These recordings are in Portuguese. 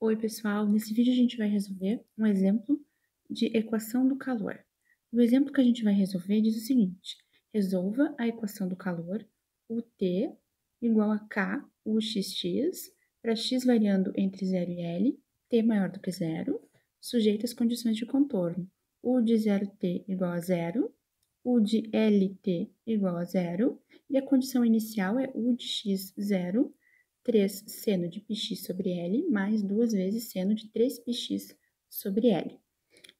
Oi, pessoal! Nesse vídeo a gente vai resolver um exemplo de equação do calor. O exemplo que a gente vai resolver diz o seguinte: resolva a equação do calor UT igual a K UXX para x variando entre 0 e L, T maior do que zero, sujeito às condições de contorno. U de 0T igual a zero, U de LT igual a zero, e a condição inicial é U de x zero, 3 seno de πx sobre L, mais 2 vezes seno de 3πx sobre L.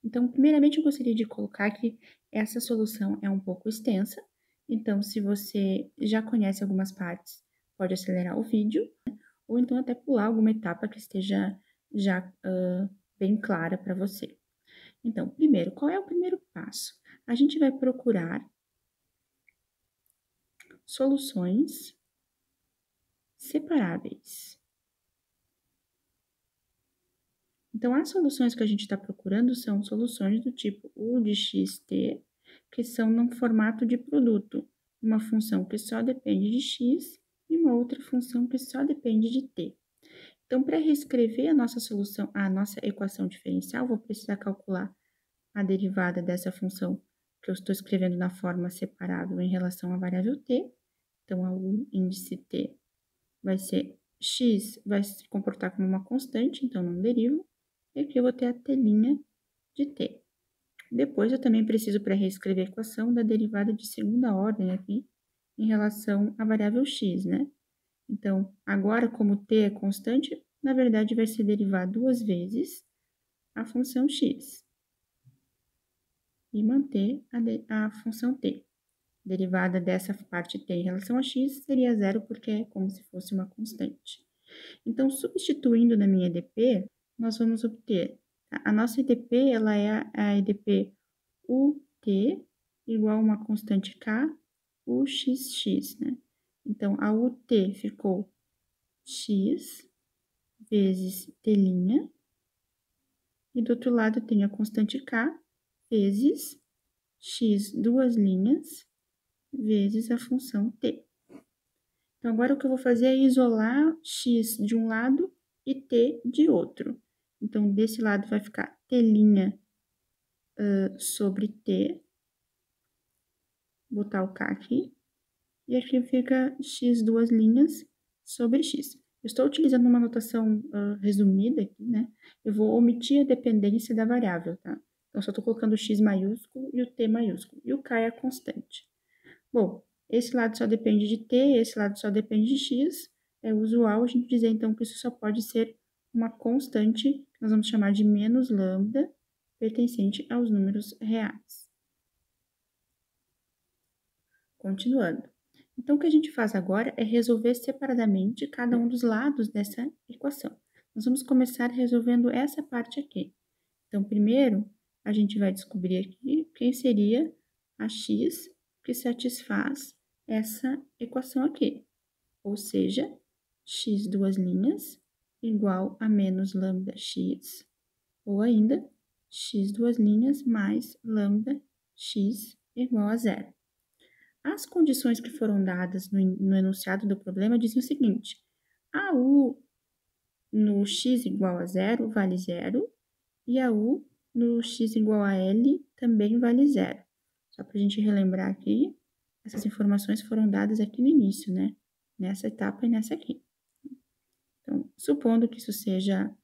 Então, primeiramente, eu gostaria de colocar que essa solução é um pouco extensa, então, se você já conhece algumas partes, pode acelerar o vídeo, ou então até pular alguma etapa que esteja já bem clara para você. Então, primeiro, qual é o primeiro passo? A gente vai procurar soluções separáveis. Então, as soluções que a gente está procurando são soluções do tipo U de xt, que são num formato de produto, uma função que só depende de x e uma outra função que só depende de t. Então, para reescrever a nossa solução, a nossa equação diferencial, vou precisar calcular a derivada dessa função que eu estou escrevendo na forma separável em relação à variável t. Então, a U índice t vai ser x, vai se comportar como uma constante, então não derivo. E aqui eu vou ter a telinha de t. Depois, eu também preciso, para reescrever a equação, da derivada de segunda ordem aqui, em relação à variável x, né? Então, agora, como t é constante, na verdade, vai se derivar duas vezes a função x. E manter a função t. Derivada dessa parte t em relação a x seria zero, porque é como se fosse uma constante. Então, substituindo na minha EDP, nós vamos obter, a nossa EDP, ela é a EDP UT igual a uma constante K, UXX, né? Então, a UT ficou x vezes T', e do outro lado tem a constante K vezes x duas linhas vezes a função t. Então, agora o que eu vou fazer é isolar x de um lado e t de outro. Então, desse lado vai ficar t' sobre t, botar o k aqui, e aqui fica x duas linhas sobre x. Eu estou utilizando uma notação resumida aqui, né? Eu vou omitir a dependência da variável, tá? Então, só estou colocando o x maiúsculo e o t maiúsculo, e o k é a constante. Bom, esse lado só depende de t, esse lado só depende de x. É usual a gente dizer, então, que isso só pode ser uma constante, que nós vamos chamar de menos lambda, pertencente aos números reais. Continuando. Então, o que a gente faz agora é resolver separadamente cada um dos lados dessa equação. Nós vamos começar resolvendo essa parte aqui. Então, primeiro, a gente vai descobrir aqui quem seria a x que satisfaz essa equação aqui. Ou seja, x duas linhas igual a menos lambda x, ou ainda x duas linhas mais lambda x igual a zero. As condições que foram dadas no enunciado do problema dizem o seguinte: a U no x igual a zero vale zero, e a U no x igual a L também vale zero. Só para a gente relembrar aqui, essas informações foram dadas aqui no início, né? Nessa etapa e nessa aqui. Então, supondo que isso seja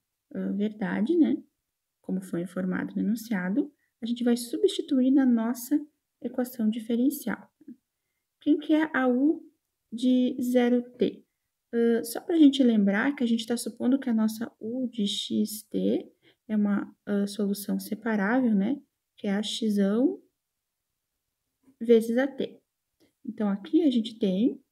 verdade, né? Como foi informado no enunciado, a gente vai substituir na nossa equação diferencial. Quem que é a U de 0t? Só para a gente lembrar que a gente está supondo que a nossa U de xt é uma solução separável, né? Que é a x vezes a t. Então, aqui a gente tem,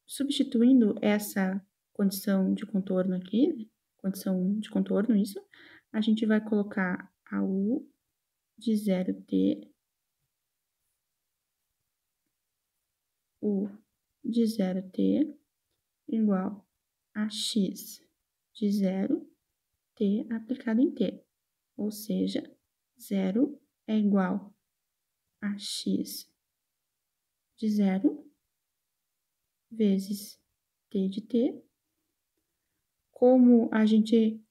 substituindo essa condição de contorno aqui, condição de contorno, isso, a gente vai colocar a U de 0t, U de 0t, igual a x de 0, t aplicado em t. Ou seja, 0 é igual a x de 0 vezes t de t, como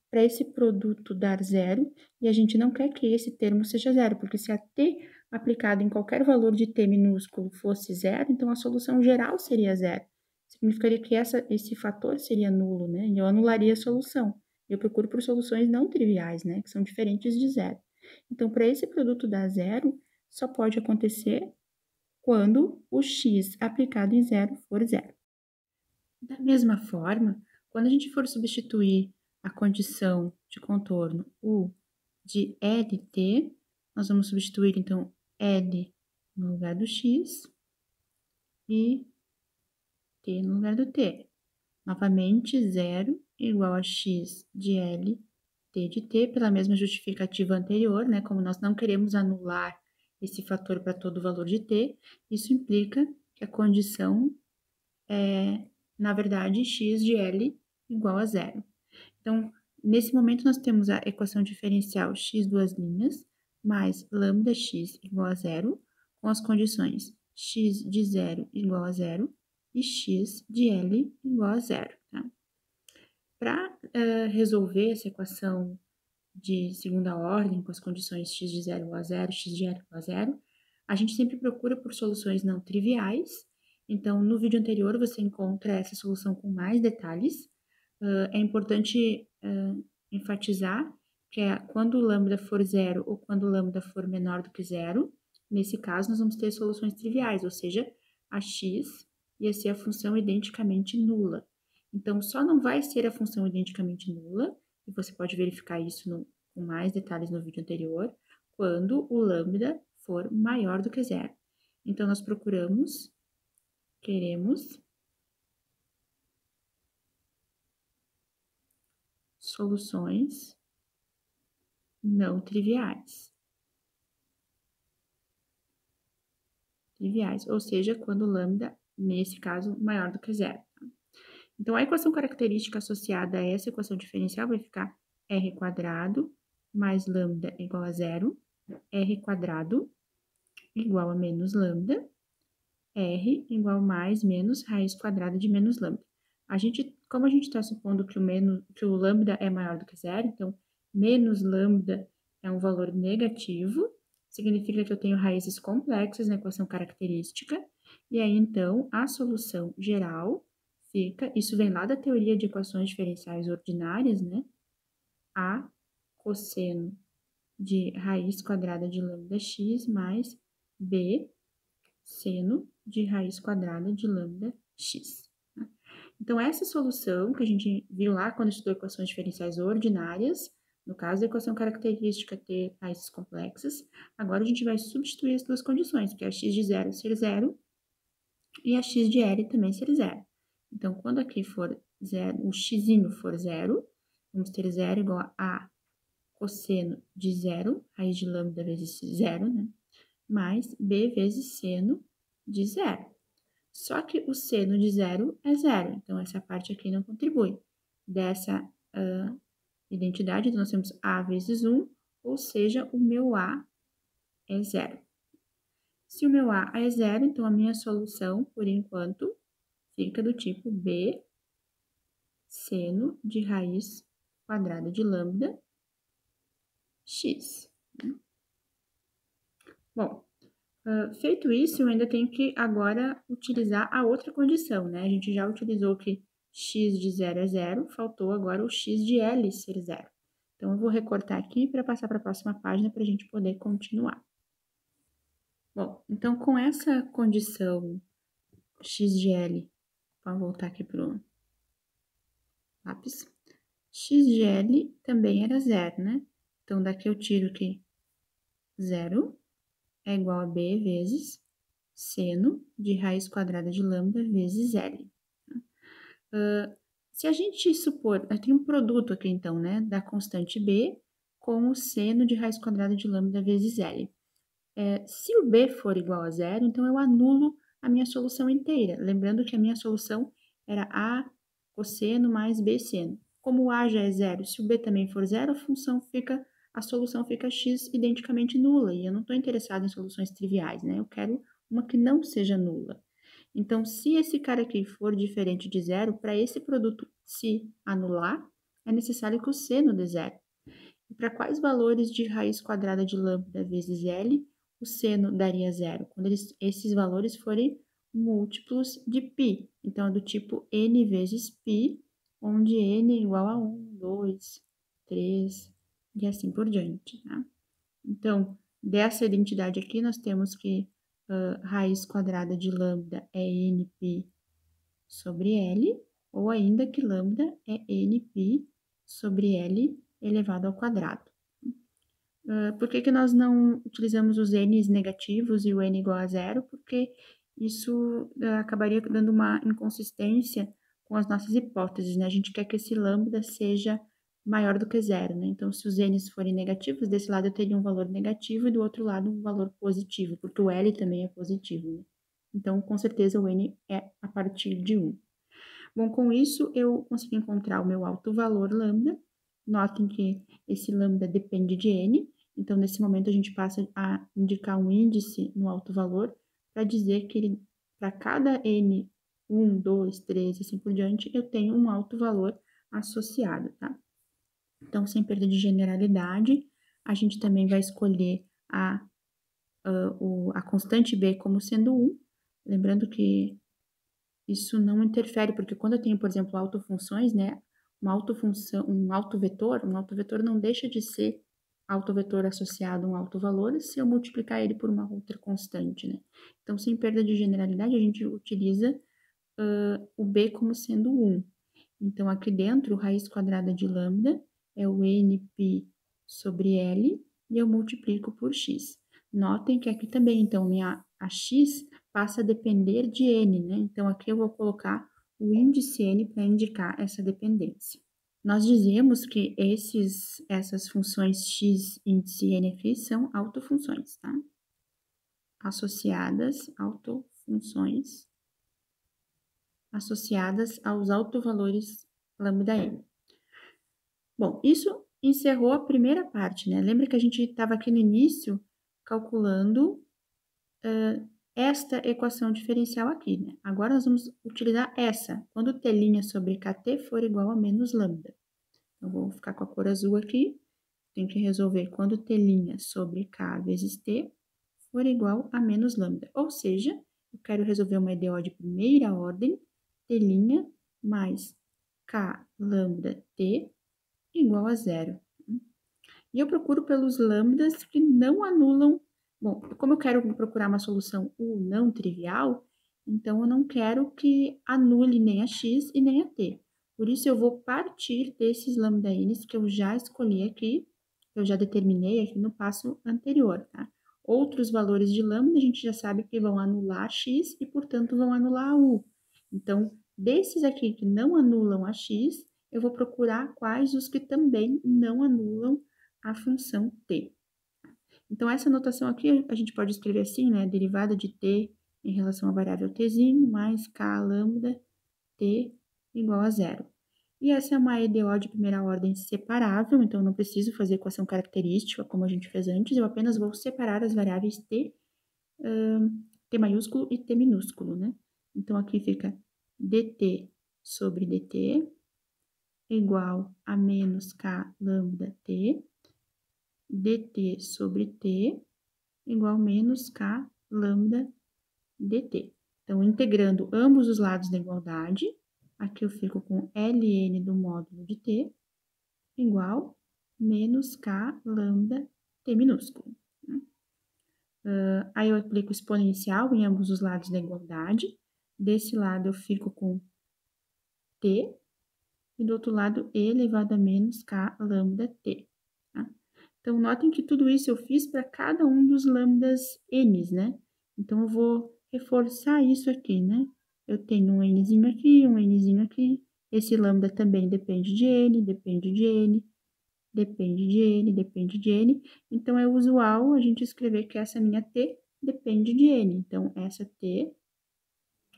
para esse produto dar zero, e a gente não quer que esse termo seja zero, porque se a t aplicado em qualquer valor de t minúsculo fosse zero, então a solução geral seria zero. Significaria que esse fator seria nulo, né? E eu anularia a solução. Eu procuro por soluções não triviais, né? Que são diferentes de zero. Então, para esse produto dar zero, só pode acontecer quando o x aplicado em zero for zero. Da mesma forma, quando a gente for substituir a condição de contorno U de LT, nós vamos substituir, então, L no lugar do x e T no lugar do T. Novamente, zero igual a x de L, T de T, pela mesma justificativa anterior, né? Como nós não queremos anular esse fator para todo valor de T, isso implica que a condição é, na verdade, x de L igual a zero. Então, nesse momento, nós temos a equação diferencial x duas linhas, mais lambda x igual a zero, com as condições x de zero igual a zero e x de L igual a zero. Tá? Para resolver essa equação de segunda ordem, com as condições x de zero igual a zero, x de L igual a zero, a gente sempre procura por soluções não triviais. Então, no vídeo anterior, você encontra essa solução com mais detalhes. É importante enfatizar que quando o lambda for zero ou quando o lambda for menor do que zero, nesse caso, nós vamos ter soluções triviais, ou seja, a x ia ser a função identicamente nula. Então, só não vai ser a função identicamente nula, e você pode verificar isso com mais detalhes no vídeo anterior, quando o lambda for maior do que zero. Então, nós queremos soluções não triviais. Ou seja, quando o lambda, nesse caso, maior do que zero. Então, a equação característica associada a essa equação diferencial vai ficar r quadrado mais lambda igual a zero, r quadrado igual a menos lambda, r igual a mais menos raiz quadrada de menos lambda. Como a gente está supondo que o lambda é maior do que zero, então, menos lambda é um valor negativo, significa que eu tenho raízes complexas na equação característica, e aí, então, a solução geral fica, isso vem lá da teoria de equações diferenciais ordinárias, né? A cosseno de raiz quadrada de lambda x mais b seno de raiz quadrada de lambda x. Tá? Então, essa solução que a gente viu lá quando estudou equações diferenciais ordinárias, no caso da equação característica ter raízes complexas, agora a gente vai substituir as duas condições, que é a x de zero ser zero e a x de L também ser zero. Então, quando aqui for zero, o x for zero, vamos ter zero igual a cosseno de zero, raiz de lambda vezes zero, né? Mais b vezes seno de zero. Só que o seno de zero é zero, então essa parte aqui não contribui. Dessa identidade, então nós temos a vezes 1, ou seja, o meu a é zero. Se o meu a é zero, então a minha solução, por enquanto, fica do tipo b seno de raiz quadrada de lambda x. Bom, feito isso, eu ainda tenho que agora utilizar a outra condição, né? A gente já utilizou que x de zero é zero, faltou agora o x de L ser zero. Então, eu vou recortar aqui para passar para a próxima página para a gente poder continuar. Bom, então, com essa condição x de L, vamos voltar aqui para o lápis, x de L também era zero, né? Então, daqui eu tiro que zero é igual a b vezes seno de raiz quadrada de lambda vezes L. Se a gente supor, eu tenho um produto aqui então, né, da constante b com o seno de raiz quadrada de lambda vezes L. Se o b for igual a zero, então eu anulo a minha solução inteira. Lembrando que a minha solução era a cosseno mais b seno. Como o a já é zero, se o b também for zero, a solução fica x identicamente nula. E eu não estou interessado em soluções triviais, né? Eu quero uma que não seja nula. Então, se esse cara aqui for diferente de zero, para esse produto Se anular, é necessário que o seno dê zero. E para quais valores de raiz quadrada de lambda vezes L, o seno daria zero? Quando esses valores forem múltiplos de π. Então, é do tipo n vezes π, onde n é igual a 1, 2, 3 e assim por diante, tá? Então, dessa identidade aqui, nós temos que raiz quadrada de lambda é nπ sobre L, ou ainda que lambda é nπ sobre L elevado ao quadrado. Por que nós não utilizamos os n's negativos e o n igual a zero? Porque isso acabaria dando uma inconsistência com as nossas hipóteses, né? A gente quer que esse lambda seja maior do que zero, né? Então, se os n's forem negativos, desse lado eu teria um valor negativo e do outro lado um valor positivo, porque o L também é positivo, né? Então, com certeza, o n é a partir de 1. Bom, com isso, eu consegui encontrar o meu alto valor lambda. Notem que esse lambda depende de n, então, nesse momento, a gente passa a indicar um índice no alto valor para dizer que para cada n, 1, 2, 3 e assim por diante, eu tenho um alto valor associado, tá? Então, sem perda de generalidade, a gente também vai escolher a constante b como sendo 1, lembrando que isso não interfere, porque quando eu tenho, por exemplo, autofunções, né, uma autofunção, um autovetor não deixa de ser autovetor associado a um alto valor se eu multiplicar ele por uma outra constante, né? Então, sem perda de generalidade, a gente utiliza o b como sendo 1. Então, aqui dentro, raiz quadrada de lambda é o nπ sobre L e eu multiplico por x. Notem que aqui também, então, a x passa a depender de n, né? Então, aqui eu vou colocar o índice n para indicar essa dependência. Nós dizemos que essas funções x, índice e n aqui são autofunções, tá? Autofunções associadas aos autovalores lambda n. Bom, isso encerrou a primeira parte, né? Lembra que a gente estava aqui no início calculando esta equação diferencial aqui, né? Agora, nós vamos utilizar essa, quando T' sobre Kt for igual a menos lambda. Então, vou ficar com a cor azul aqui, tem que resolver quando T' sobre K vezes T for igual a menos lambda. Ou seja, eu quero resolver uma EDO de primeira ordem, T' mais K lambda T igual a zero. E eu procuro pelos lambdas que não anulam. Bom, como eu quero procurar uma solução U não trivial, então eu não quero que anule nem a x e nem a t. Por isso, eu vou partir desses lambda n's que eu já escolhi aqui, eu já determinei aqui no passo anterior, tá? Outros valores de lambda a gente já sabe que vão anular x e, portanto, vão anular a u. Então, desses aqui que não anulam a x, eu vou procurar quais os que também não anulam a função t. Então, essa notação aqui a gente pode escrever assim, né? Derivada de t em relação à variável tzinho mais k lambda t igual a zero. E essa é uma EDO de primeira ordem separável, então eu não preciso fazer equação característica como a gente fez antes, eu apenas vou separar as variáveis t, t maiúsculo e t minúsculo, né? Então, aqui fica dt sobre dt igual a menos k lambda t, dt sobre t igual a menos k lambda dt. Então, integrando ambos os lados da igualdade, aqui eu fico com ln do módulo de t igual menos k lambda t minúsculo. Aí eu aplico exponencial em ambos os lados da igualdade. Desse lado eu fico com t e do outro lado e elevado a menos k lambda t. Tá? Então, notem que tudo isso eu fiz para cada um dos lambdas n's, né? Então, eu vou reforçar isso aqui, né? Eu tenho um nzinho aqui, um nzinho aqui. Esse lambda também depende de n, depende de n, depende de n, depende de n. Então, é usual a gente escrever que essa minha t depende de n. Então, essa t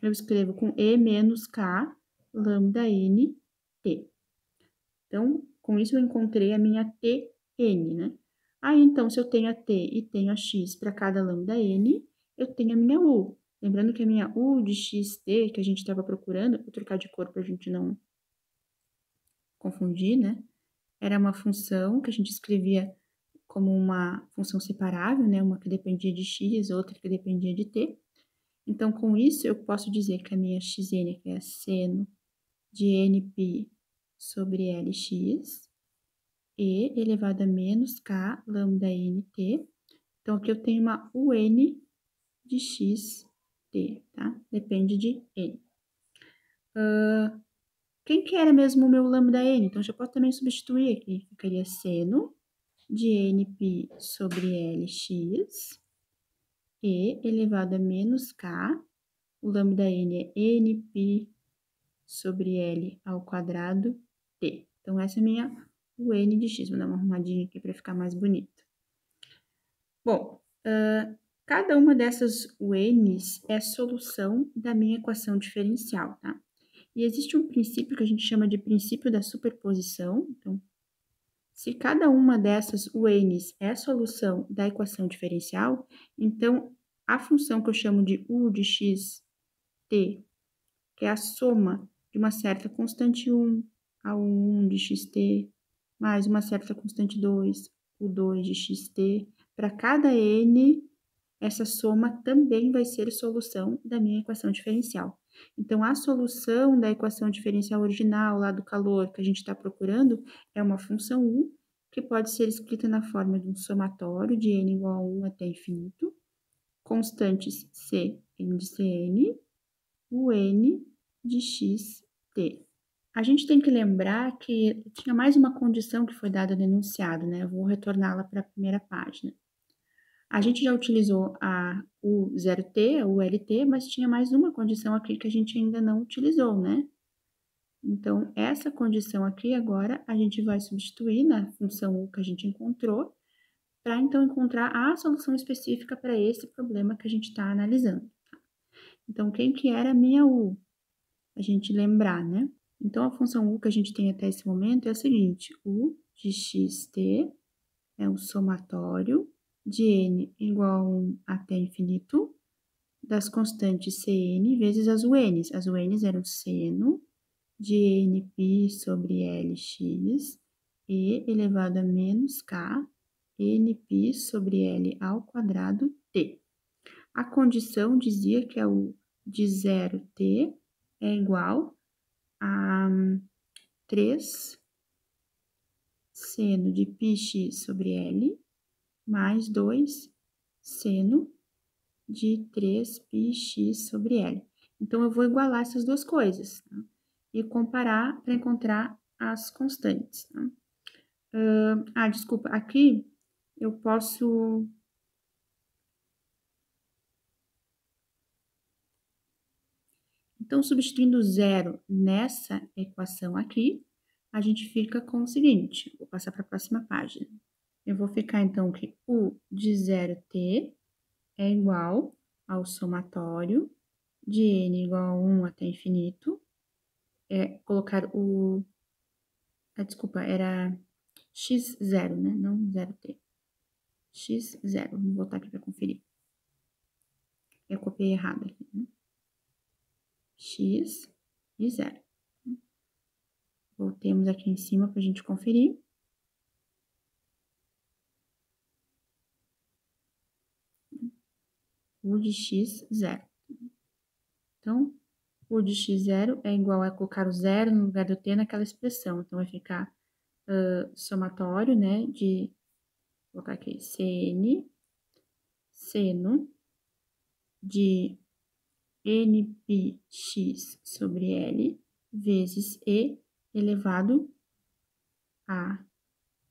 eu escrevo com e menos k lambda n t. Então, com isso eu encontrei a minha Tn, né? Aí, então, se eu tenho a T e tenho a x para cada lambda n, eu tenho a minha U. Lembrando que a minha U de xt, que a gente estava procurando, vou trocar de cor para a gente não confundir, né? Era uma função que a gente escrevia como uma função separável, né? Uma que dependia de x, outra que dependia de t. Então, com isso, eu posso dizer que a minha xn é seno de nπ sobre Lx, e elevado a menos k lambda nt. Então, aqui eu tenho uma un de x, t, tá? Depende de n. Quem que era mesmo o meu lambda n? Então, já posso também substituir aqui. Ficaria seno de nπ sobre Lx, e elevado a menos k. O lambda n é nπ sobre L ao quadrado t. Então, essa é a minha un de x. Vou dar uma arrumadinha aqui para ficar mais bonito. Bom, cada uma dessas un's é solução da minha equação diferencial, tá? E existe um princípio que a gente chama de princípio da superposição. Então, se cada uma dessas un's é solução da equação diferencial, então a função que eu chamo de u de x t, que é a soma de uma certa constante 1 ao 1 de xt, mais uma certa constante 2, o 2 de xt, para cada n, essa soma também vai ser solução da minha equação diferencial. Então, a solução da equação diferencial original, lá do calor, que a gente está procurando, é uma função u, que pode ser escrita na forma de um somatório de n igual a 1 até infinito, constantes c, índice n, o n de x, t. A gente tem que lembrar que tinha mais uma condição que foi dada no enunciado, né? Eu vou retorná-la para a primeira página. A gente já utilizou a U0T, a ULT, mas tinha mais uma condição aqui que a gente ainda não utilizou, né? Então, essa condição aqui agora a gente vai substituir na função U que a gente encontrou, para então encontrar a solução específica para esse problema que a gente está analisando. Então, quem que era a minha U? A gente lembrar, né? Então, a função U que a gente tem até esse momento é a seguinte: U de xt é um somatório de n igual a 1 até infinito das constantes Cn vezes as un's. As un's eram seno de nπ sobre Lx e elevado a menos k nπ sobre L ao quadrado t. A condição dizia que a U de 0t é igual a 3 seno de πx sobre L mais 2 seno de 3πx sobre L. Então, eu vou igualar essas duas coisas, tá? E comparar para encontrar as constantes, tá? Desculpa, aqui eu posso... Então, substituindo zero nessa equação aqui, a gente fica com o seguinte, vou passar para a próxima página. Eu vou ficar, então, que U de 0t é igual ao somatório de n igual a 1 até infinito. Colocar o... desculpa, era x0, né? Não 0t. x0. Vou voltar aqui para conferir. Eu copiei errado aqui, né? X e 0. Voltemos aqui em cima para a gente conferir. U de x, 0. Então, U de x0 é igual a colocar o 0 no lugar do t naquela expressão. Então, vai ficar somatório, né, de, vou colocar aqui, Cn, seno de nπx sobre L vezes E elevado a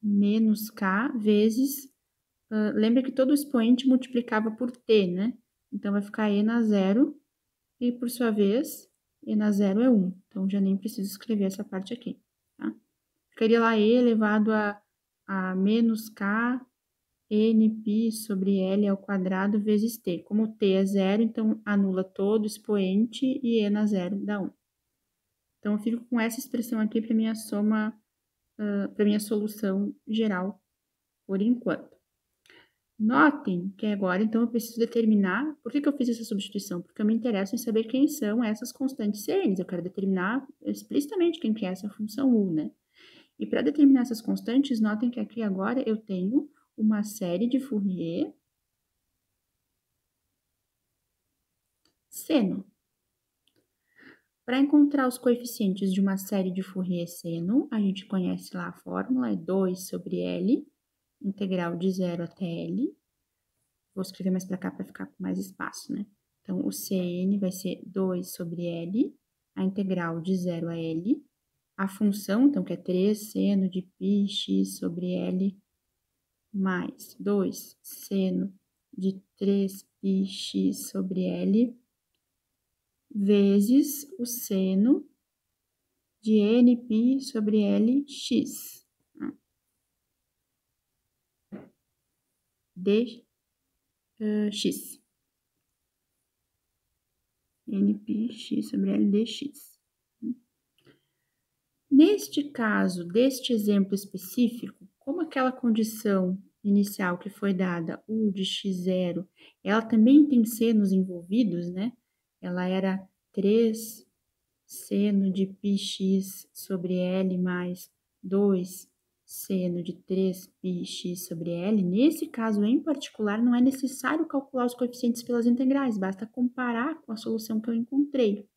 menos K vezes... lembra que todo expoente multiplicava por t, né? Então, vai ficar E na 0 e, por sua vez, E na 0 é 1. Então, já nem preciso escrever essa parte aqui, tá? Ficaria lá E elevado a menos K nπ sobre L ao quadrado vezes t. Como t é 0, então anula todo expoente e E na 0 dá 1. Então, eu fico com essa expressão aqui para minha soma, para minha solução geral, por enquanto. Notem que agora, então, eu preciso determinar... Por que eu fiz essa substituição? Porque eu me interesso em saber quem são essas constantes Cn's. Eu quero determinar explicitamente quem que é essa função U, né? E para determinar essas constantes, notem que aqui agora eu tenho uma série de Fourier seno. Para encontrar os coeficientes de uma série de Fourier seno, a gente conhece lá a fórmula, é 2 sobre L, integral de 0 até L. Vou escrever mais para cá para ficar com mais espaço, né? Então, o Cn vai ser 2 sobre L, a integral de 0 a L, a função, então, que é 3 seno de πx sobre L, mais 2 seno de 3πx sobre L, vezes o seno de nπ sobre Lx. Dx. nπx sobre L dx. Neste caso, deste exemplo específico, como aquela condição inicial que foi dada, U de x0, ela também tem senos envolvidos, né? Ela era 3 seno de πx sobre L mais 2 seno de 3πx sobre L. Nesse caso em particular, não é necessário calcular os coeficientes pelas integrais, basta comparar com a solução que eu encontrei.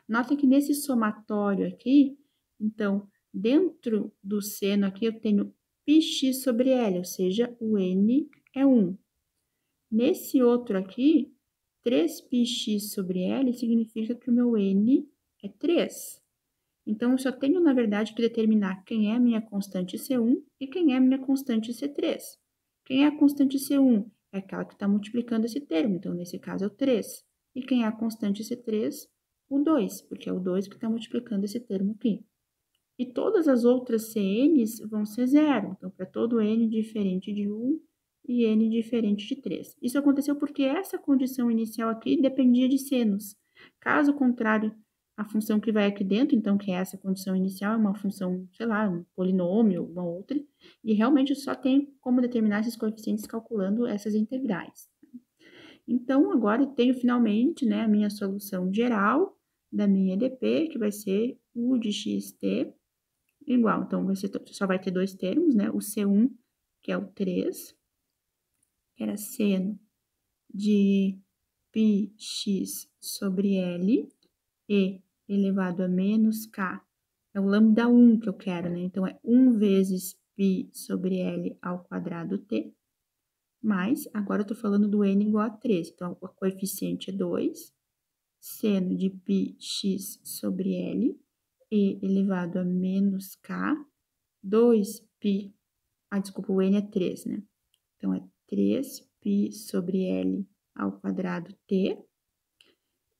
Notem que nesse somatório aqui, então, dentro do seno aqui eu tenho πx sobre L, ou seja, o N é 1. Nesse outro aqui, 3πx sobre L significa que o meu N é 3. Então, eu só tenho, na verdade, que determinar quem é a minha constante C1 e quem é a minha constante C3. Quem é a constante C1? É aquela que está multiplicando esse termo, então, nesse caso, é o 3. E quem é a constante C3? O 2, porque é o 2 que está multiplicando esse termo aqui. E todas as outras CNs vão ser zero. Então, para todo N diferente de 1 e N diferente de 3. Isso aconteceu porque essa condição inicial aqui dependia de senos. Caso contrário, a função que vai aqui dentro, então, que é essa condição inicial, é uma função, sei lá, um polinômio, uma outra, e realmente só tem como determinar esses coeficientes calculando essas integrais. Então, agora eu tenho finalmente, né, a minha solução geral da minha EDP, que vai ser U de xt igual. Então, só vai ter dois termos, né? O C1, que é o 3, que era seno de πx sobre L, e elevado a menos k, é o lambda 1 que eu quero, né? Então, é 1 vezes π sobre L ao quadrado t, mas agora eu tô falando do n igual a 3. Então, o coeficiente é 2, seno de πx sobre L, e elevado a menos k, 2π, desculpa, o n é 3, né? Então, é 3π sobre L ao quadrado t.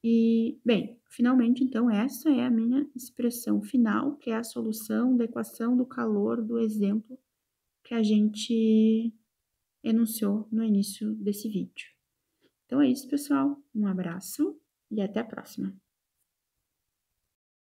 E, bem, finalmente, então, essa é a minha expressão final, que é a solução da equação do calor do exemplo que a gente enunciou no início desse vídeo. Então, é isso, pessoal. Um abraço e até a próxima.